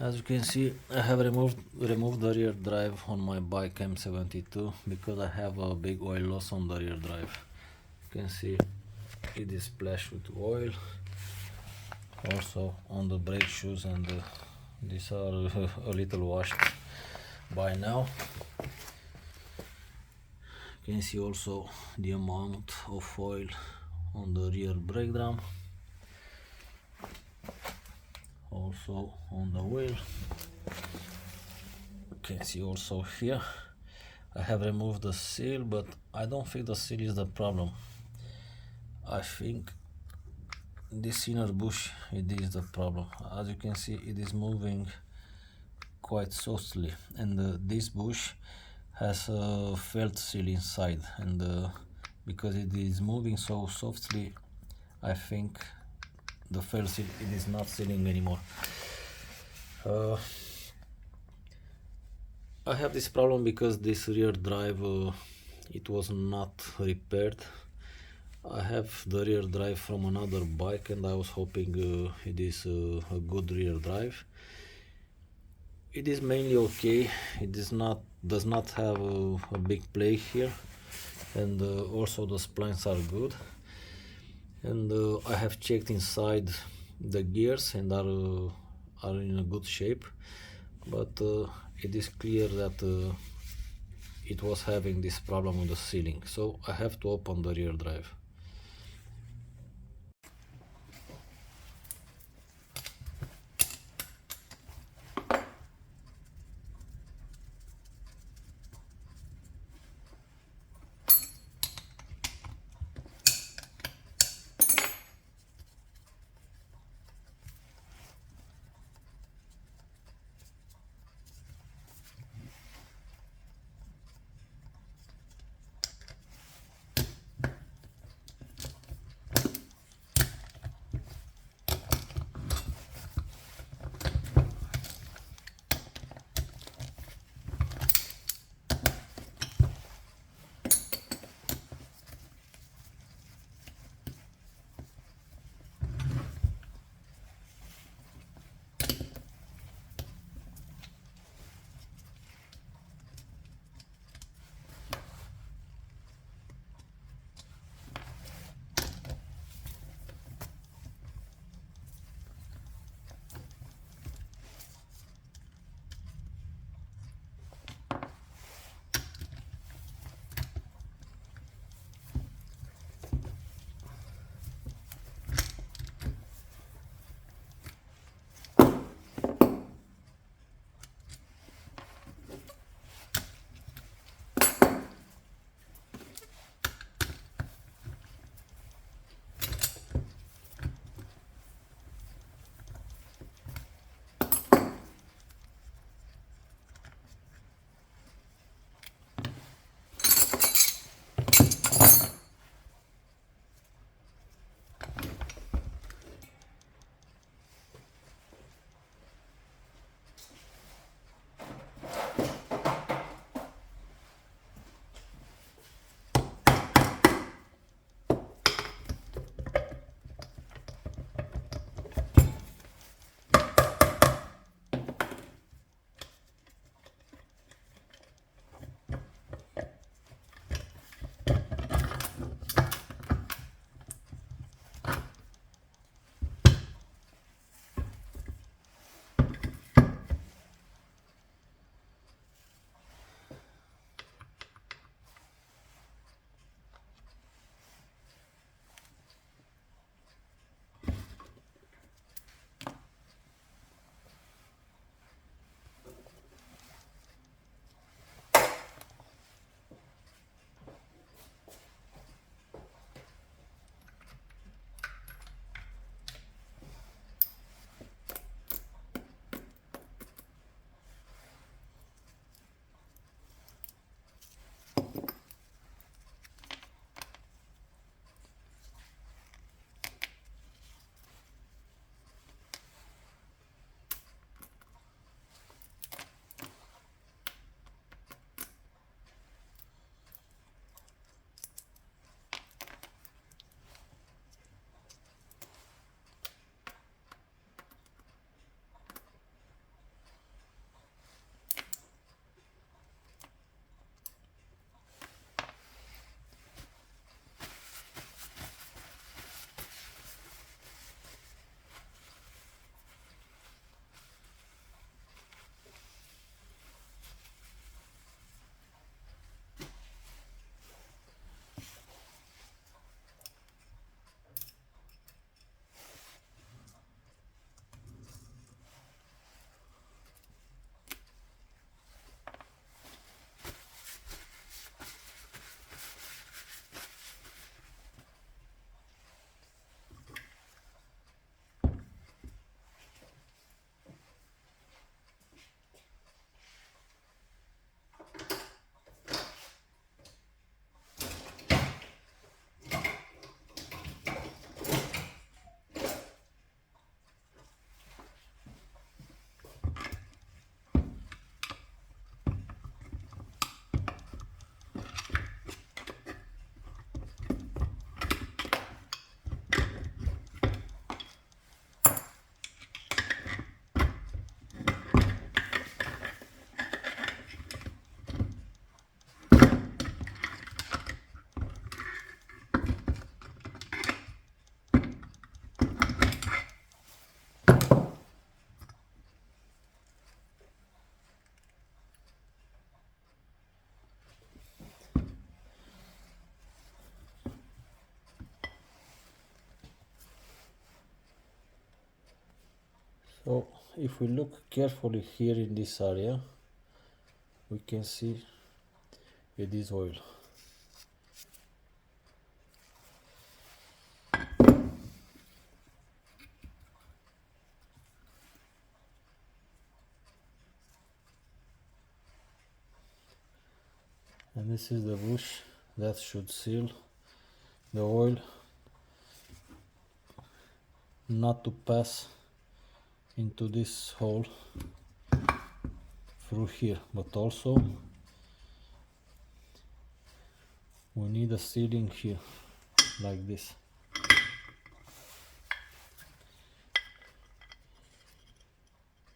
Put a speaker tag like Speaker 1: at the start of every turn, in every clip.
Speaker 1: As you can see, I have removed the rear drive on my bike M72 because I have a big oil loss on the rear drive. You can see it is splashed with oil. Also on the brake shoes, and these are a little washed by now. You can see also the amount of oil on the rear brake drum, also on the wheel. You can see also here I have removed the seal, but I don't think the seal is the problem. I think this inner bush, it is the problem. As you can see, it is moving quite softly, and this bush has a felt seal inside, and because it is moving so softly, I think the felt seal, it is not sealing anymore. I have this problem because this rear drive, it was not repaired. I have the rear drive from another bike, and I was hoping it is a good rear drive. It is mainly okay. It does not have a big play here, and also the splines are good. And I have checked inside the gears, and are in a good shape, but it is clear that it was having this problem with the sealing, so I have to open the rear drive. So if we look carefully here in this area, we can see it is oil. And this is the bush that should seal the oil not to pass into this hole through here, but also we need a sealing here like this.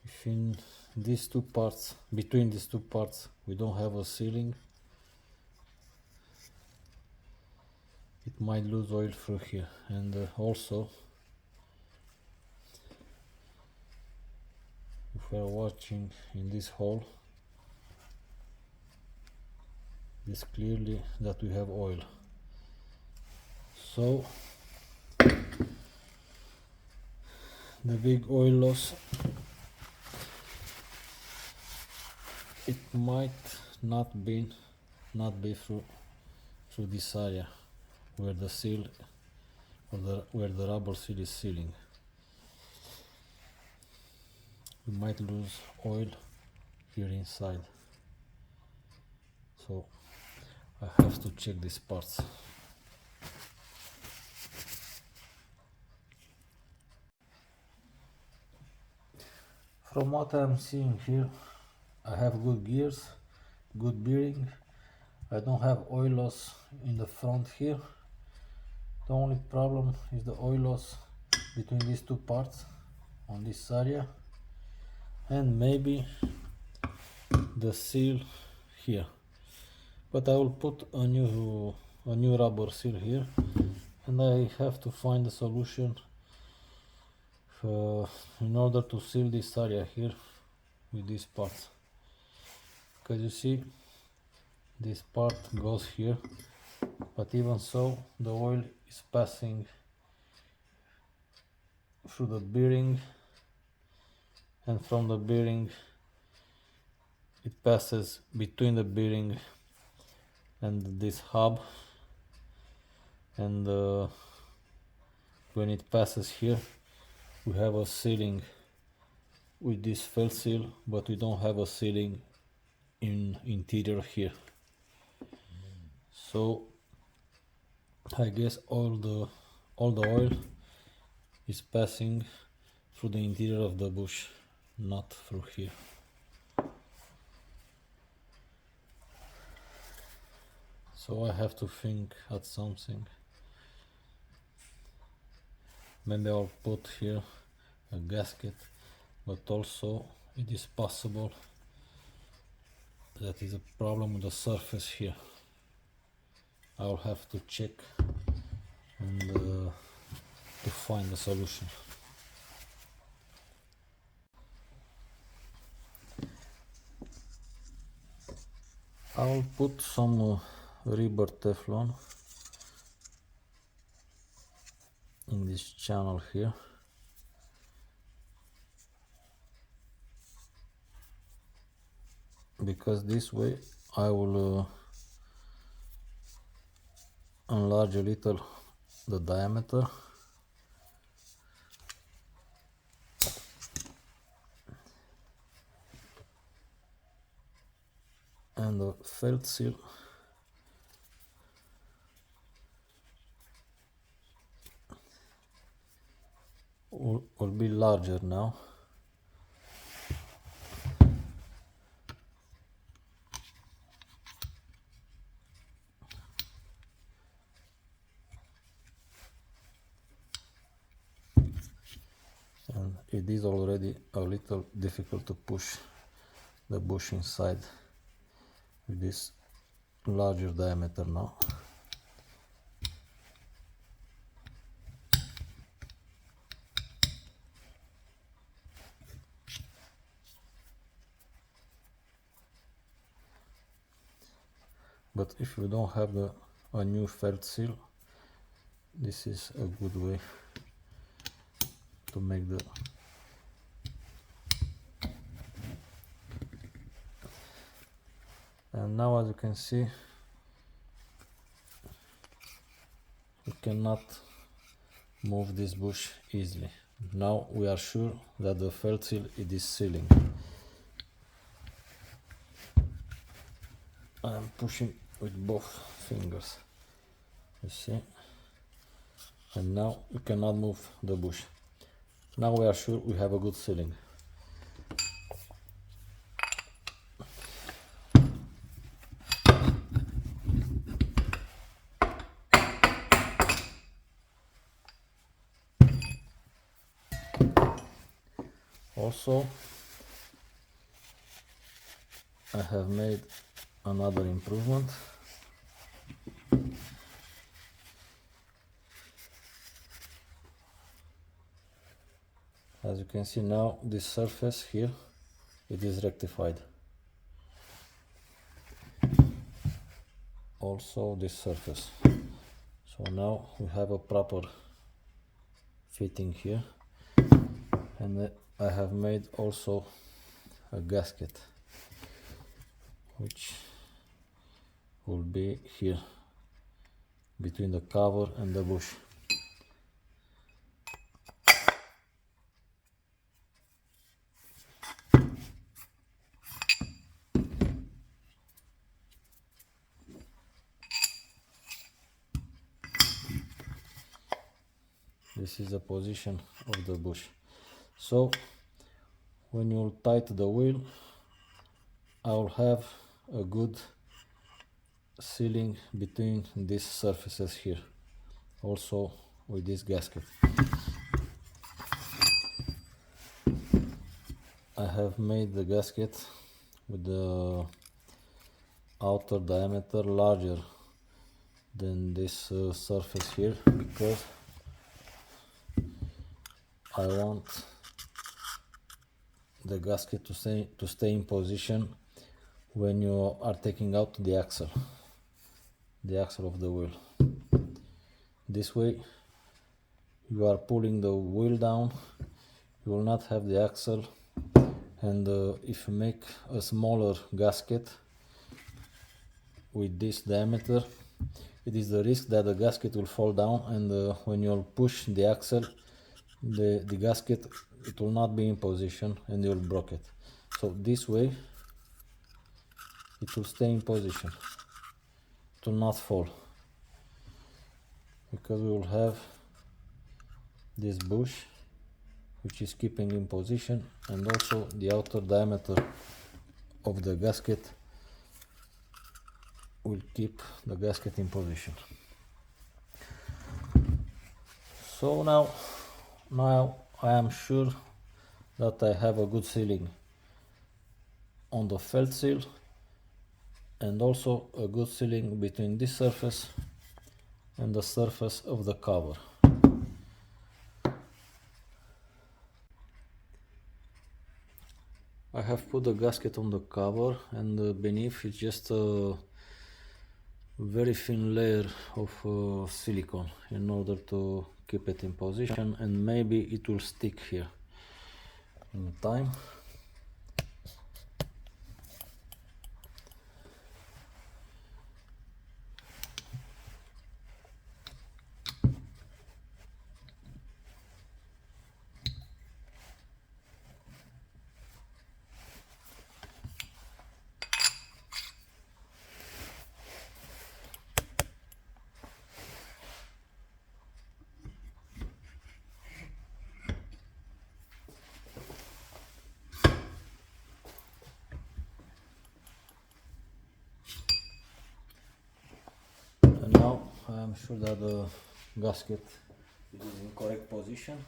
Speaker 1: If in these two parts, between these two parts, we don't have a sealing, it might lose oil through here. And also, if we are watching in this hole, it's clearly that we have oil. So the big oil loss, it might not be through this area where the seal or where the rubber seal is sealing. We might lose oil here inside, so I have to check these parts. From what I'm seeing here, I have good gears, good bearing. I don't have oil loss in the front here. The only problem is the oil loss between these two parts on this area, and maybe the seal here. But I will put a new rubber seal here, and I have to find a solution in order to seal this area here with these parts. Because you see, this part goes here, but even so, the oil is passing through the bearing, and from the bearing it passes between the bearing and this hub, and when it passes here, we have a sealing with this felt seal, but we don't have a sealing in interior here. So I guess all the oil is passing through the interior of the bush, not through here. So I have to think at something. Maybe I'll put here a gasket, but also it is possible that is a problem with the surface here. I'll have to check and to find a solution. I'll put some rubber Teflon in this channel here. Because this way I will enlarge a little the diameter, and the felt seal will be larger now. And it is already a little difficult to push the bush inside with this larger diameter now. But if you don't have a new felt seal, this is a good way to make the And now, as you can see, you cannot move this bush easily. Now we are sure that the felt seal it is sealing. I am pushing with both fingers, you see, and now we cannot move the bush. Now we are sure we have a good sealing. Also, I have made another improvement. As you can see now, this surface here, it is rectified. Also this surface. So now we have a proper fitting here, and I have made also a gasket which will be here between the cover and the bush. This is the position of the bush. So when you tighten the wheel, I will have a good sealing between these surfaces here, also with this gasket. I have made the gasket with the outer diameter larger than this surface here, because I want the gasket to stay in position when you are taking out the axle of the wheel. This way you are pulling the wheel down, you will not have the axle, and if you make a smaller gasket with this diameter, it is the risk that the gasket will fall down, and when you push the axle, the gasket, it will not be in position and you will break it. So this way it will stay in position, it will not fall, because we will have this bush which is keeping in position, and also the outer diameter of the gasket will keep the gasket in position. So now I am sure that I have a good sealing on the felt seal, and also a good sealing between this surface and the surface of the cover. I have put the gasket on the cover, and beneath is just a very thin layer of silicone in order to keep it in position, and maybe it will stick here in time. And now I am sure that the gasket is in correct position.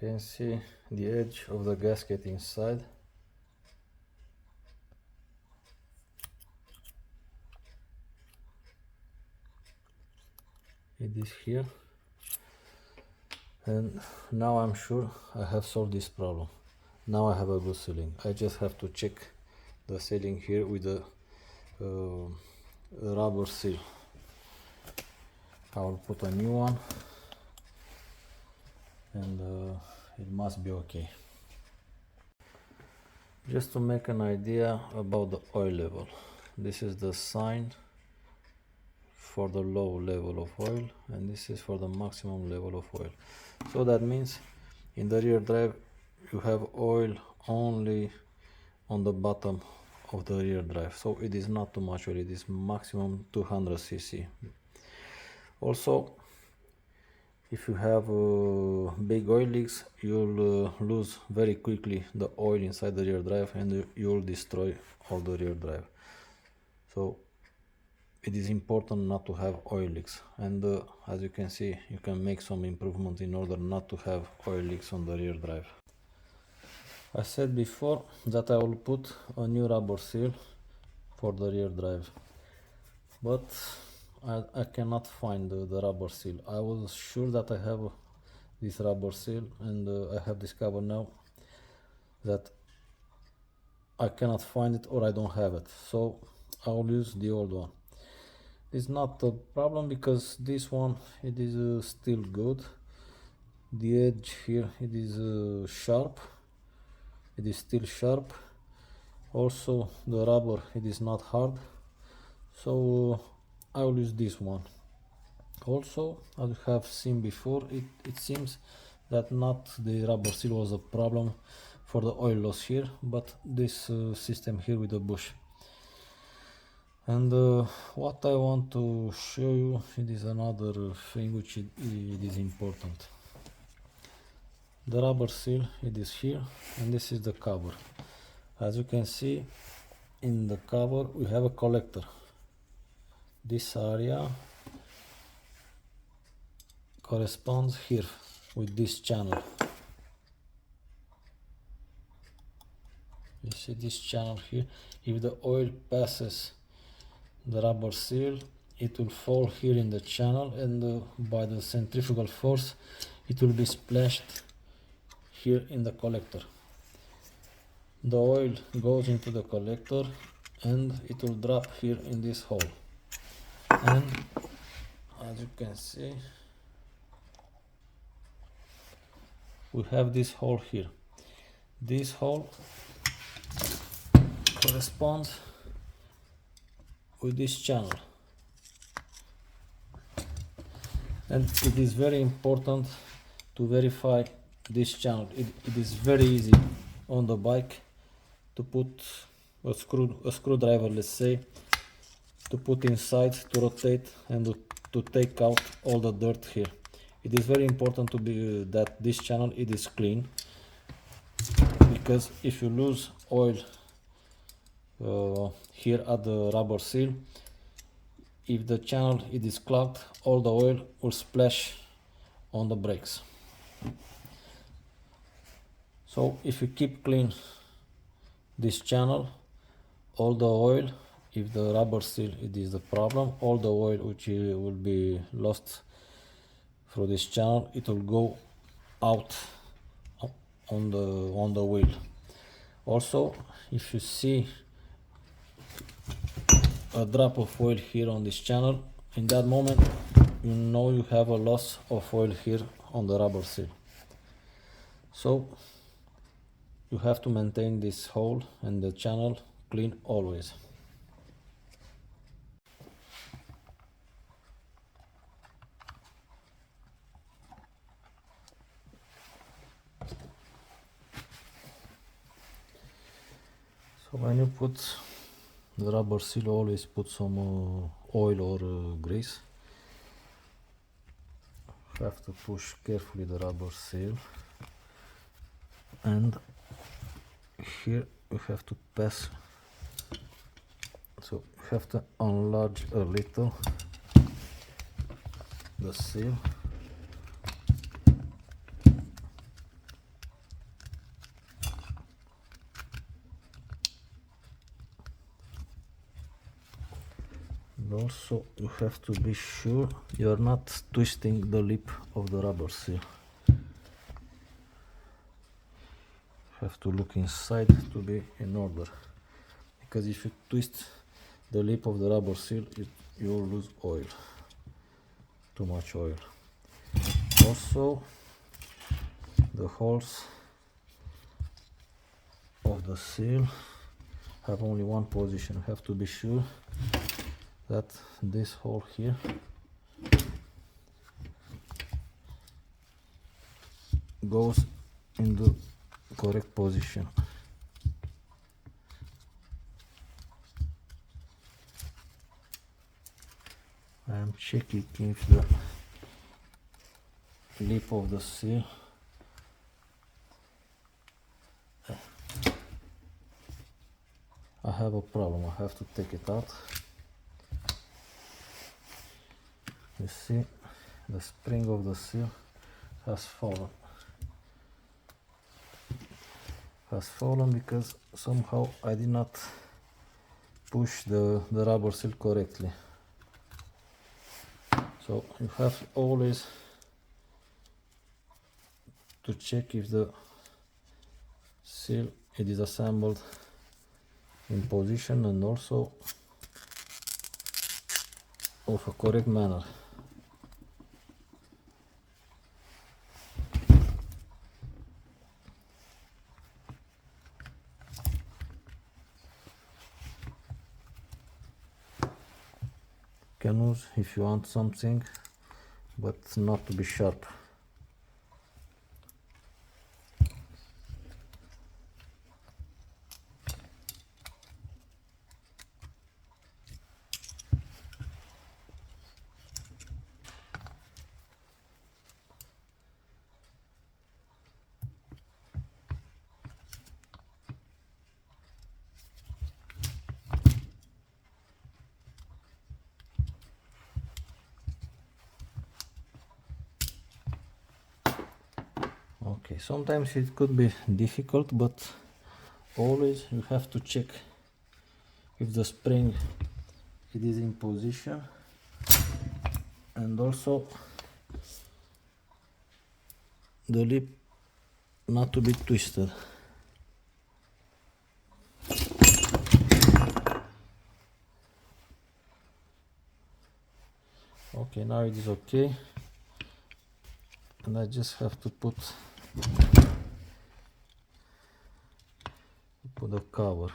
Speaker 1: can see the edge of the gasket inside. It is here, and now I'm sure I have solved this problem. Now I have a good sealing. I just have to check the sealing here with the rubber seal. I will put a new one, and it must be okay. Just to make an idea about the oil level, this is the sign for the low level of oil, and this is for the maximum level of oil. So that means in the rear drive you have oil only on the bottom of the rear drive, so it is not too much oil, it is maximum 200 cc. Also, if you have big oil leaks, you'll lose very quickly the oil inside the rear drive, and you'll destroy all the rear drive. So it is important not to have oil leaks, and as you can see, you can make some improvements in order not to have oil leaks on the rear drive. I said before that I will put a new rubber seal for the rear drive, but I cannot find the rubber seal. I was sure that I have this rubber seal, and I have discovered now that I cannot find it, or I don't have it, so I will use the old one. It's not a problem because this one, it is still good. The edge here, it is sharp, it is still sharp. Also the rubber, it is not hard, so I will use this one. Also, as you have seen before, it seems that not the rubber seal was a problem for the oil loss here, but this system here with the bush. And what I want to show you, it is another thing which it is important. The rubber seal, it is here, and this is the cover. As you can see, in the cover we have a collector. This area corresponds here with this channel. You see this channel here? If the oil passes the rubber seal, it will fall here in the channel, and by the centrifugal force it will be splashed here in the collector. The oil goes into the collector and it will drop here in this hole. And as you can see, we have this hole here. This hole corresponds with this channel, and it is very important to verify this channel. It is very easy on the bike to put a screwdriver, let's say, to put inside, to rotate, and to take out all the dirt here. It is very important to be that this channel, it is clean, because if you lose oil here at the rubber seal, if the channel it is clogged, all the oil will splash on the brakes. So if you keep clean this channel, all the oil, if the rubber seal it is the problem, all the oil which will be lost through this channel, it will go out on the wheel. Also, if you see a drop of oil here on this channel, in that moment you know you have a loss of oil here on the rubber seal. So you have to maintain this hole and the channel clean always. So when you put the rubber seal, always put some oil or grease. You have to push carefully the rubber seal, and here you have to pass, so you have to enlarge a little the seal, also you have to be sure you're not twisting the lip of the rubber seal. Have to look inside to be in order, because if you twist the lip of the rubber seal, you will lose oil, too much oil. Also, the holes of the seal have only one position. You have to be sure that this hole here goes in the correct position. I am checking if the lip of the seal I have a problem. I have to take it out. You see, the spring of the seal has fallen. Has fallen because somehow I did not push the rubber seal correctly. So you have always to check if the seal it is assembled in position and also of a correct manner. Can use if you want something, but not to be sharp. Okay, sometimes it could be difficult, but always you have to check if the spring it is in position, and also the lip not to be twisted. Okay, now it is okay, and I just have to put the cover.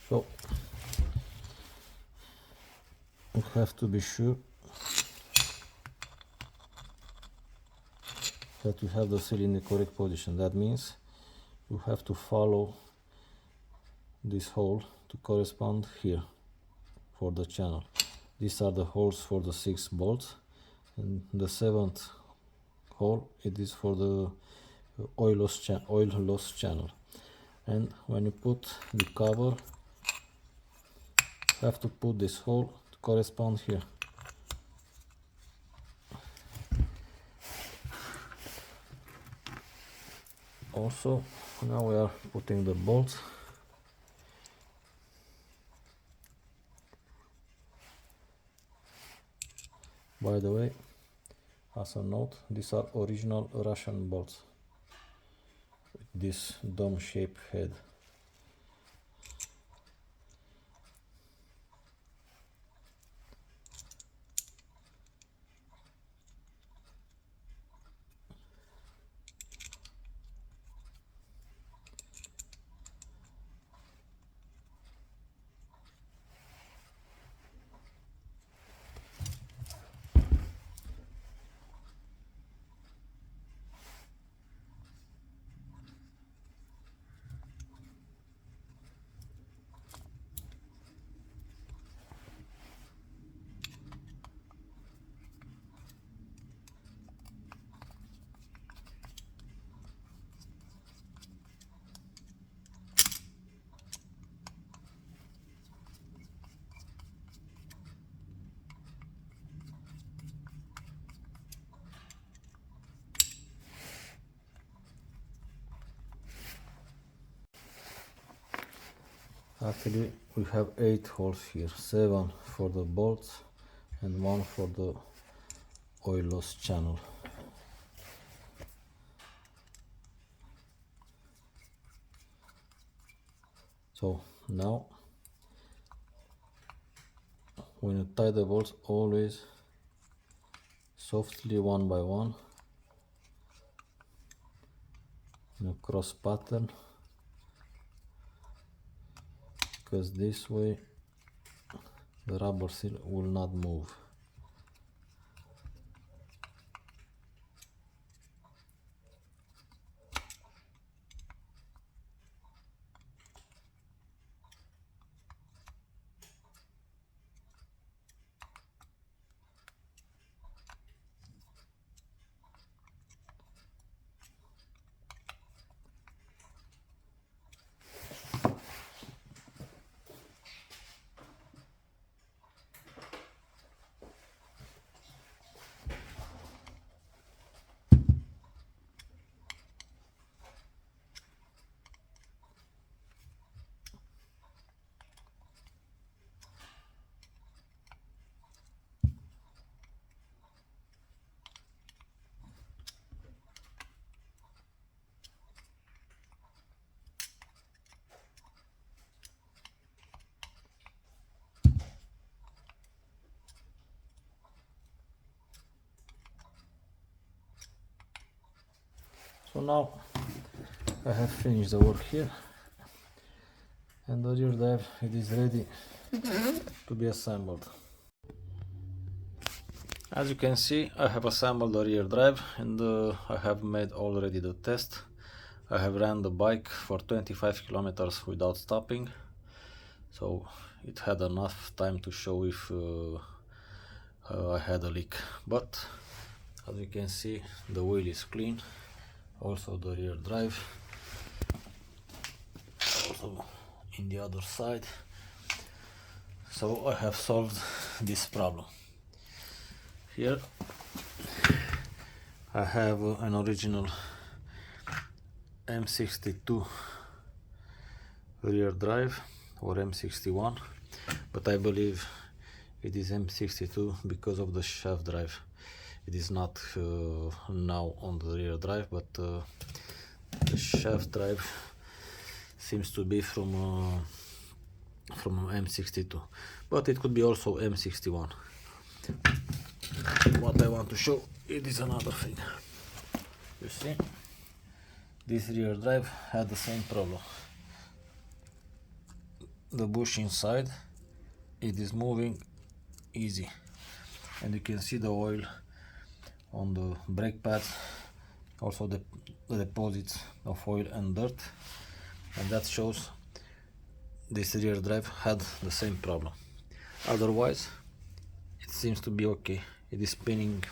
Speaker 1: So you have to be sure that you have the seal in the correct position. That means you have to follow this hole to correspond here for the channel. These are the holes for the 6 bolts, and the 7th hole it is for the oil loss channel. And when you put the cover, you have to put this hole to correspond here. Also, now we are putting the bolts. By the way, as a note, these are original Russian bolts with this dome-shaped head. Actually we have 8 holes here, 7 for the bolts and 1 for the oil loss channel. So now when you tie the bolts, always softly one by one in a cross pattern, because this way the rubber seal will not move. So now I have finished the work here, and the rear drive, it is ready to be assembled. As you can see, I have assembled the rear drive, and I have made already the test. I have ran the bike for 25 kilometers without stopping, so it had enough time to show if I had a leak. But as you can see, the wheel is clean, also the rear drive, also in the other side. So I have solved this problem. Here I have an original M62 rear drive, or M61, but I believe it is M62 because of the shaft drive. It is not now on the rear drive, but the shaft drive seems to be from M62, but it could be also M61. What I want to show, it is another thing. You see, this rear drive had the same problem. The bush inside, it is moving easy, and you can see the oil on the brake pads, also the deposits of oil and dirt, and that shows this rear drive had the same problem. Otherwise it seems to be okay. It is spinning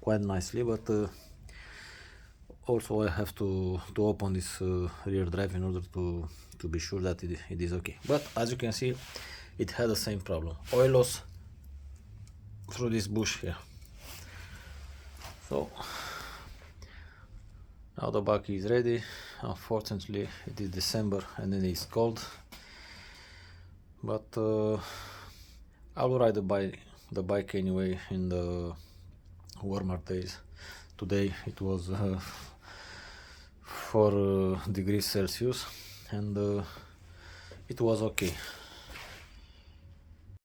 Speaker 1: quite nicely, but also I have to open this rear drive in order to be sure that it is okay. But as you can see, it had the same problem, oil loss through this bush here. So now the bike is ready. Unfortunately it is December and it is cold, but I will ride the bike anyway in the warmer days. Today it was 4 degrees Celsius, and it was okay.